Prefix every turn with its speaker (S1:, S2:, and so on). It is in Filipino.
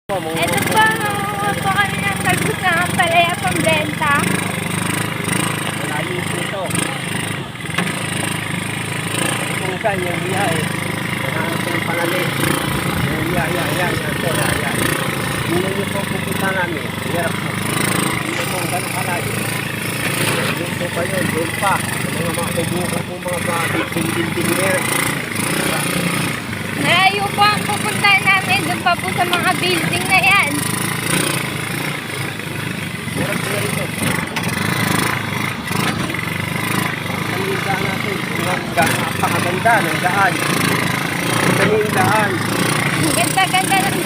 S1: Ito po, nangunguha po kami ng talbos na ang palaya pambenta.
S2: Malayo po ito. Kung saan yung biyahe. Nanahanap ko ng pangalit. Yan. Hindi nyo po pupunta namin. Hirap po. Hindi po gano'ng kalayo. Doon po pa yun. Doon pa. Mga kaibukan po mga building na yan.
S1: Malayo po ang pupuntahan namin. Doon pa po sa mga building na yan.
S2: Hirap po yan ito. Ang daan natin. Napakaganda ng daan. Ang daan.
S1: Ang ganda-ganda ng